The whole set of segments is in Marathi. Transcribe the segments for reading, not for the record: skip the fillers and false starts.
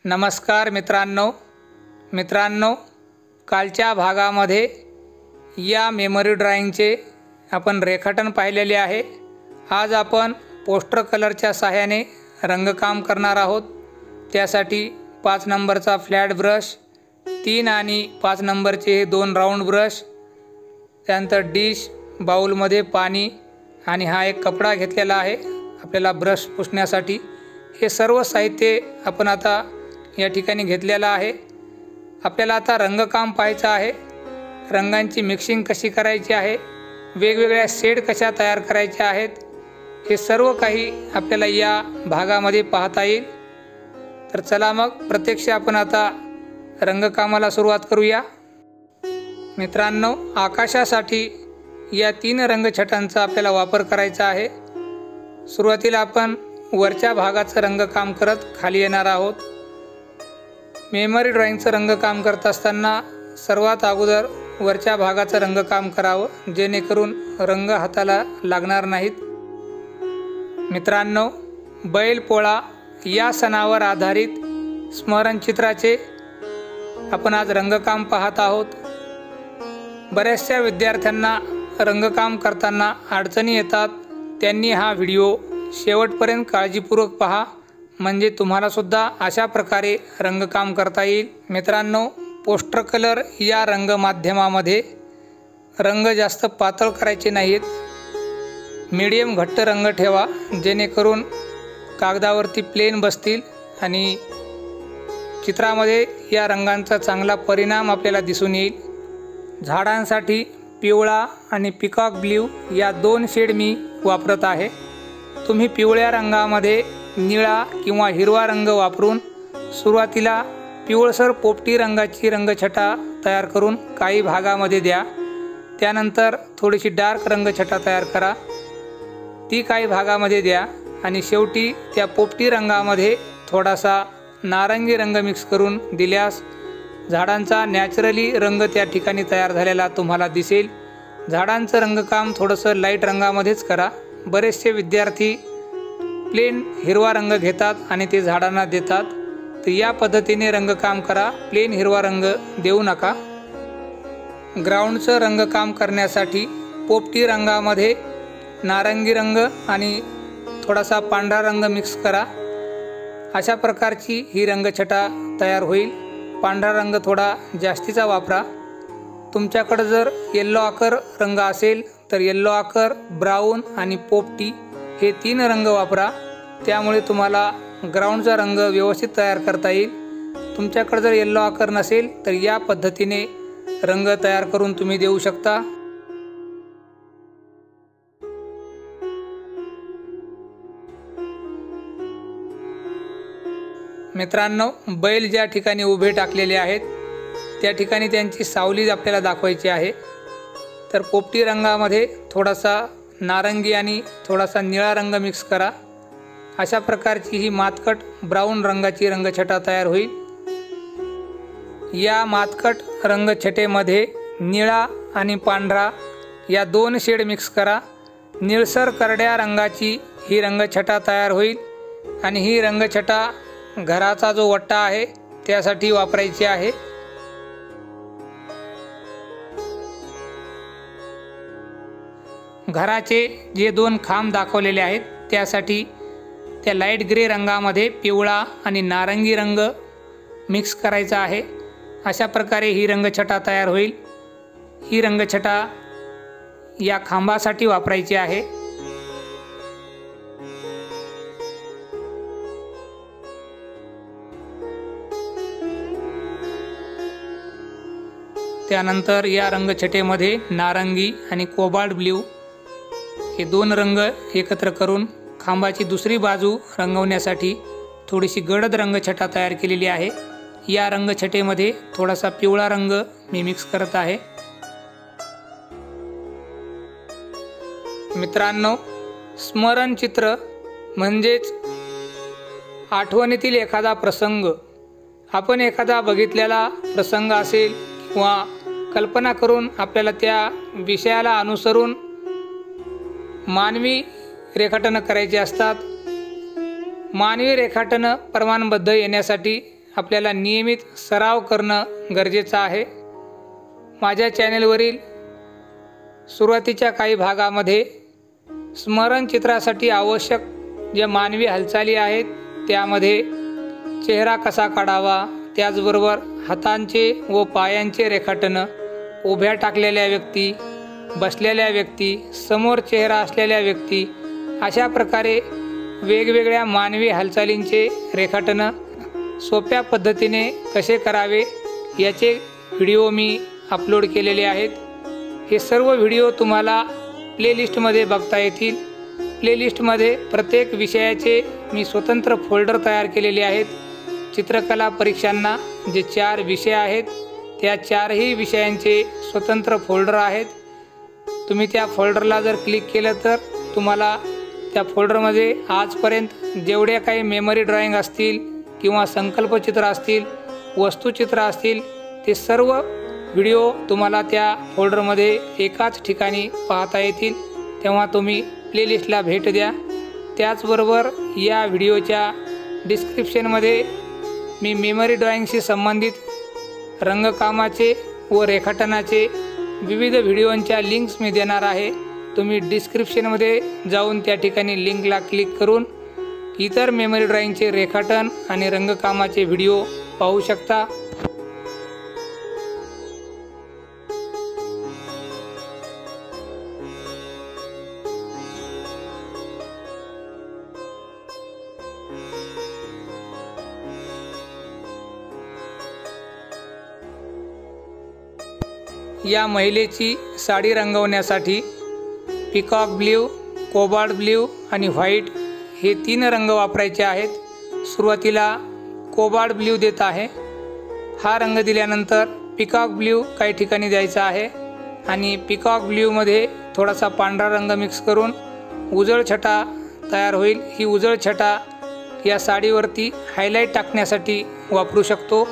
नमस्कार मित्रांनो, कालच्या भागामध्ये या मेमरी ड्रॉइंगचे आपण रेखाटन पाहिलेले आहे। आज आपण पोस्टर कलरच्या सहाय्याने रंगकाम करणार आहोत। त्यासाठी 5 नंबरचा फ्लॅट ब्रश, 3 आणि 5 नंबरचे हे 2 राऊंड ब्रश, त्यानंतर डिश, बाउलमध्ये पाणी आणि हा एक कपडा घेतलेला आहे आपल्याला ब्रश पुसण्यासाठी। हे सर्व साहित्य आपण आता या ठिकाणी घेतलेला आहे। आपल्याला आता रंगकाम पाहायचं आहे, रंगांची मिक्सिंग कशी करायची आहे, वेगवेगळ्या शेड कशा तयार करायच्या आहेत, हे सर्व काही आपल्याला या भागामध्ये पाहता येईल। तर चला मग प्रत्यक्ष आपण आता रंगकामाला सुरुवात करूया। मित्रांनो, आकाशासाठी या 3 रंगछटांचा आपल्याला वापर करायचा आहे। सुरुवातीला आपण वरच्या भागाचं रंगकाम करत खाली येणार आहोत। मेमरी ड्रॉइंगचं रंगकाम करत असताना सर्वात अगोदर वरच्या भागाचं रंगकाम करावं, जेणेकरून रंग हाताला लागणार नाहीत। मित्रांनो, बैलपोळा या सणावर आधारित स्मरणचित्राचे आपण आज रंगकाम पाहत आहोत। बऱ्याचशा विद्यार्थ्यांना रंगकाम करताना अडचणी येतात, त्यांनी हा व्हिडिओ शेवटपर्यंत काळजीपूर्वक पहा, म्हणजे तुम्हाला सुद्धा अशा प्रकारे रंगकाम करता येईल। मित्रांनो, पोस्टर कलर या रंग माध्यमामध्ये रंग जास्त पातळ करायचे नाहीत, मीडियम घट्ट रंग ठेवा, जेणेकरून कागदावरती प्लेन बसतील आणि चित्रामध्ये या रंगांचा चांगला परिणाम आपल्याला दिसून येईल। झाडांसाठी पिवळा आणि पिकॉक ब्ल्यू या 2 शेड मी वापरत आहे। तुम्ही पिवळ्या रंगामध्ये निळा किंवा हिरवा रंग वापरून सुरुवातीला पिवळसर पोपटी रंगाची रंगछटा तयार करून काही भागामध्ये द्या। त्यानंतर थोडीशी डार्क रंगछटा तयार करा, ती काही भागामध्ये द्या आणि शेवटी त्या पोपटी रंगामध्ये थोडासा नारंगी रंग मिक्स करून दिल्यास झाडांचा नॅचरली रंग त्या ठिकाणी तयार झालेला तुम्हाला दिसेल। झाडांचं रंगकाम थोडंसं लाईट रंगामध्येच करा। बरेचसे विद्यार्थी प्लेन हिरवा रंग घेतात आणि ते झाडांना देतात, तर या पद्धतीने रंगकाम करा, प्लेन हिरवा रंग देऊ नका। ग्राउंडचं रंगकाम करण्यासाठी पोपटी रंगामध्ये नारंगी रंग आणि थोडासा पांढरा रंग मिक्स करा। अशा प्रकारची ही रंगछटा तयार होईल। पांढरा रंग थोडा जास्तीचा वापरा। तुमच्याकडे जर येल्लो आकर रंग असेल तर येल्लो आकर, ब्राऊन आणि पोपटी हे 3 रंग वापरा, त्यामुळे तुम्हाला ग्राउंडचा रंग व्यवस्थित तयार करता येईल। तुमच्याकडे जर येल्लो आकर नसेल तर या पद्धतीने रंग तयार करून तुम्ही देऊ शकता। मित्रांनो, बैल ज्या ठिकाणी उभे टाकलेले आहेत त्या ठिकाणी त्यांची सावली आपल्याला दाखवायची आहे। तर पोपटी रंगामध्ये थोडासा नारंगी आणि थोडासा निळा रंग मिक्स करा। अशा प्रकारची ही मातकट ब्राऊन रंगाची रंगछटा तयार होईल। या मातकट रंगछटेमध्ये निळा आणि पांढरा या 2 शेड मिक्स करा। निळसर करड्या रंगाची ही रंगछटा तयार होईल आणि ही रंगछटा घराचा जो वट्टा आहे त्यासाठी वापरायची आहे। घराचे जे 2 खांब दाखवलेले आहेत त्यासाठी त्या लाईट ग्रे रंगामध्ये पिवळा आणि नारंगी रंग मिक्स करायचा आहे। अशा प्रकारे ही रंगछटा तयार होईल। ही रंगछटा या खांबासाठी वापरायची आहे। त्यानंतर या रंगछटेमध्ये नारंगी आणि कोबाल्ट ब्ल्यू हे 2 रंग एकत्र करून खांबाची दुसरी बाजू रंगवण्यासाठी थोडीशी गडद रंगछटा तयार केलेली आहे। या रंगछटेमध्ये थोडासा पिवळा रंग मी मिक्स करत आहे। मित्रांनो, स्मरणचित्र म्हणजेच आठवणीतील एखादा प्रसंग, आपण एखादा बघितलेला प्रसंग असेल किंवा कल्पना करून आपल्याला त्या विषयाला अनुसरून मानवी रेखाटन करायचे असतात। मानवी रेखाटन प्रमाणबद्ध येण्यासाठी आपल्याला नियमित सराव करणं गरजेचं आहे। माझ्या चॅनेलवरील सुरुवातीच्या काही भागामध्ये स्मरणचित्रासाठी आवश्यक ज्या मानवी हालचाली आहेत त्यामध्ये चेहरा कसा काढावा, त्याचबरोबर हातांचे व पायांचे रेखाटन, उभ्या टाकलेल्या व्यक्ती, बसलेल्या व्यक्ती, समोर चेहरा असलेल्या व्यक्ती, अशा प्रकारे वेगवेगळ्या मानवी हालचालींचे रेखाटन सोप्या पद्धतीने कसे करावे याचे व्हिडिओ मी अपलोड केलेले आहेत। हे सर्व व्हिडिओ तुम्हाला प्लेलिस्टमध्ये बघता येतील। प्लेलिस्टमध्ये प्रत्येक विषयाचे मी स्वतंत्र फोल्डर तयार केलेले आहेत। चित्रकला परीक्षांना जे 4 विषय आहेत त्या 4ही विषयांचे स्वतंत्र फोल्डर आहेत। तुम्ही त्या फोल्डरला जर क्लिक केलं तर तुम्हाला त्या फोल्डरमध्ये आजपर्यंत जेवढे काही मेमरी ड्रॉइंग असतील किंवा संकल्पचित्र असतील, वस्तुचित्र असतील, ते सर्व व्हिडिओ तुम्हाला त्या फोल्डरमध्ये एकाच ठिकाणी पाहता येतील। तेव्हा तुम्ही प्लेलिस्टला भेट द्या। त्याचबरोबर या व्हिडिओच्या डिस्क्रिप्शनमध्ये मी मेमरी ड्रॉइंगशी संबंधित रंगकामाचे व रेखाटनाचे विविध व्हिडिओंच्या लिंक्स मी देणार आहे। तुम्ही डिस्क्रिप्शनमध्ये जाऊन त्या ठिकाणी लिंकला क्लिक करून इतर मेमरी ड्रॉइंगचे रेखाटन आणि रंगकामाचे व्हिडिओ पाहू शकता। या महिलेची साडी रंगवण्यासाठी पिकॉक ब्ल्यू, कोबाल्ट ब्ल्यू आणि व्हाईट हे 3 रंग वापरायचे आहेत। सुरुवातीला कोबाल्ट ब्ल्यू देत आहे। हा रंग दिल्यानंतर पिकॉक ब्ल्यू काही ठिकाणी द्यायचा आहे आणि पिकॉक ब्ल्यूमध्ये थोडासा पांढरा रंग मिक्स करून उजळ छटा तयार होईल। ही उजळ छटा या साडीवरती हायलाईट टाकण्यासाठी वापरू शकतो।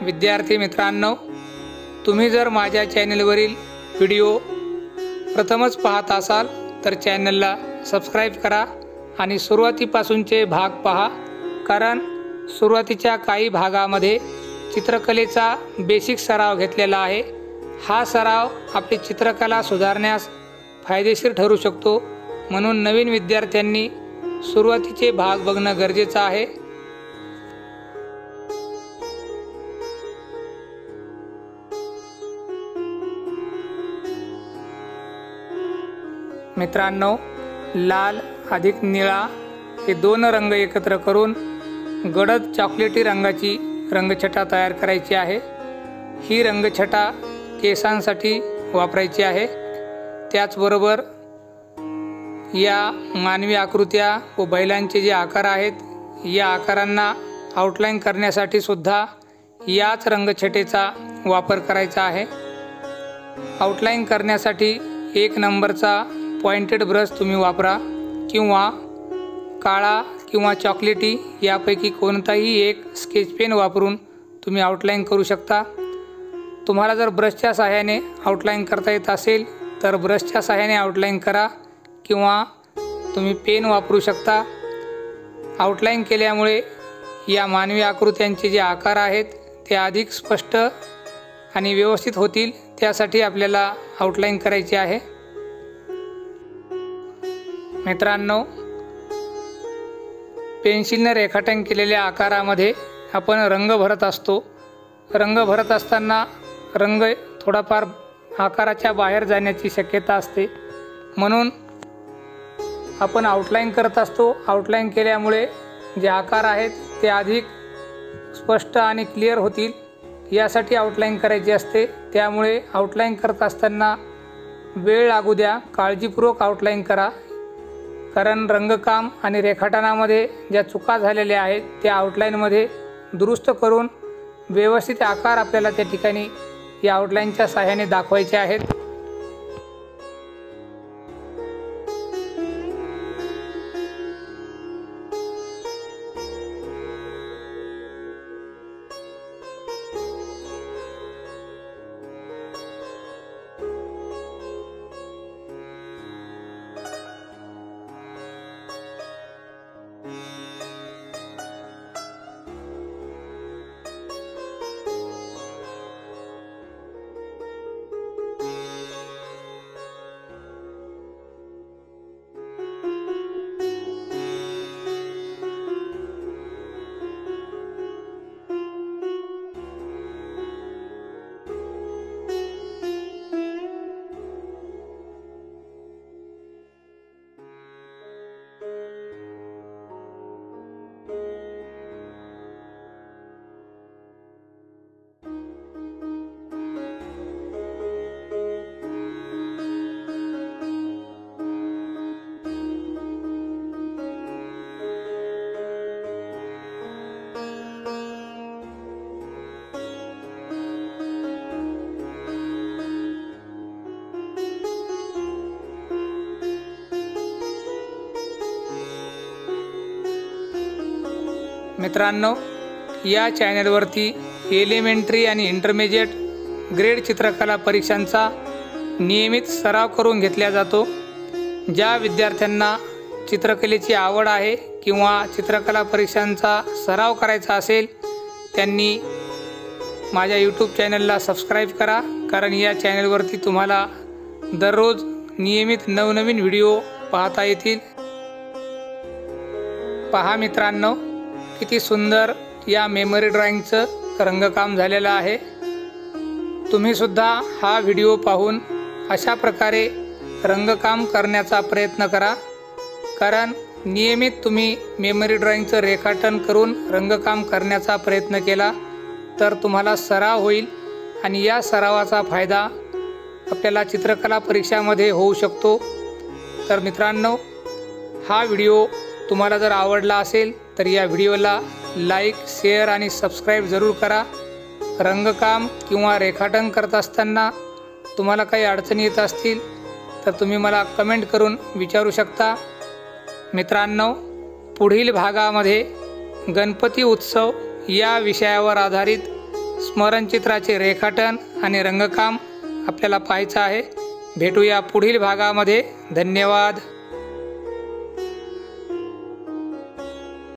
विद्यार्थी मित्रांनो, तुम्ही जर माझ्या चॅनलवरील व्हिडिओ प्रथमच पाहत असाल तर चॅनलला सबस्क्राईब करा आणि सुरुवातीपासूनचे भाग पहा, कारण सुरुवातीच्या काही भागामध्ये चित्रकलेचा बेसिक सराव घेतलेला आहे। हा सराव आपली चित्रकला सुधारण्यास फायदेशीर ठरू शकतो, म्हणून नवीन विद्यार्थ्यांनी सुरुवातीचे भाग बघणं गरजेचं आहे। मित्रांनो, लाल अधिक निळा हे दोन रंग एकत्र करून गडद चॉकलेटी रंगाची रंगछटा तयार करायची आहे। ही रंगछटा केसांसाठी वापरायची आहे। त्याचबरोबर या मानवी आकृत्या व बैलांचे जे आकार आहेत, या आकारांना आउटलाईन करण्यासाठी सुद्धा याच रंगछटेचा वापर करायचा आहे। आउटलाईन करण्यासाठी 1 नंबरचा पॉइंटेड ब्रश तुम्ही वापरा, किंवा काळा किंवा चॉकलेटी यापैकी कोणताही एक स्केच पेन वापरून तुम्ही आउटलाईन करू शकता। तुम्हाला जर ब्रशच्या सहाय्याने आउटलाईन करता येत असेल तर ब्रशच्या सहाय्याने आउटलाईन करा, किंवा तुम्ही पेन वापरू शकता। आउटलाईन केल्यामुळे या मानवी आकृत्यांचे जे आकार आहेत ते अधिक स्पष्ट आणि व्यवस्थित होतील, त्यासाठी आपल्याला आउटलाईन करायची आहे। मित्रांनो, पेन्सिलने रेखाटन केलेल्या आकारामध्ये आपण रंग भरत असतो। रंग भरत असताना रंग थोडाफार आकाराच्या बाहेर जाण्याची शक्यता असते, म्हणून आपण आउटलाईन करत असतो। आउटलाईन केल्यामुळे जे आकार आहेत ते अधिक स्पष्ट आणि क्लिअर होतील, यासाठी आउटलाईन करायची असते। त्यामुळे आउटलाईन करत असताना वेळ लागू द्या, काळजीपूर्वक आउटलाईन करा, कारण रंगकाम आणि रेखाटनामध्ये ज्या चुका झालेल्या आहेत त्या आउटलाईनमध्ये दुरुस्त करून व्यवस्थित आकार आपल्याला त्या ठिकाणी या आउटलाईनच्या सहाय्याने दाखवायचे आहेत। मित्रांनो, या चॅनलवरती एलिमेंटरी आणि इंटरमिजिएट ग्रेड चित्रकला परीक्षांचा नियमित सराव करून घेतला जातो। ज्या विद्यार्थ्यांना चित्रकलेची आवड आहे किंवा चित्रकला परीक्षांचा सराव करायचा असेल त्यांनी माझ्या यूट्यूब चॅनलला सबस्क्राईब करा, कारण या चॅनलवरती तुम्हाला दररोज नियमित नवनवीन व्हिडिओ पाहता येतील। पहा मित्रांनो, किती सुंदर या मेमरी ड्रॉइंगचं रंगकाम झालेलं आहे। तुम्ही सुद्धा हा व्हिडिओ पाहून अशा प्रकारे रंगकाम करण्याचा प्रयत्न करा, कारण नियमित तुम्ही मेमरी ड्रॉइंगचं रेखाटन करून रंगकाम करण्याचा प्रयत्न केला तर तुम्हाला सराव होईल आणि या सरावाचा फायदा आपल्याला चित्रकला परीक्षामध्ये होऊ शकतो। तर मित्रांनो, हा व्हिडिओ तुम्हाला जर आवडला असेल तर या व्हिडिओला लाईक, शेअर आणि सबस्क्राईब जरूर करा। रंगकाम किंवा रेखाटन करत असताना तुम्हाला काही अडचणी येत असतील तर तुम्ही मला कमेंट करून विचारू शकता। मित्रांनो, पुढील भागामध्ये गणपती उत्सव या विषयावर आधारित स्मरणचित्राचे रेखाटन आणि रंगकाम आपल्याला पाहायचं आहे। भेटूया पुढील भागामध्ये। धन्यवाद।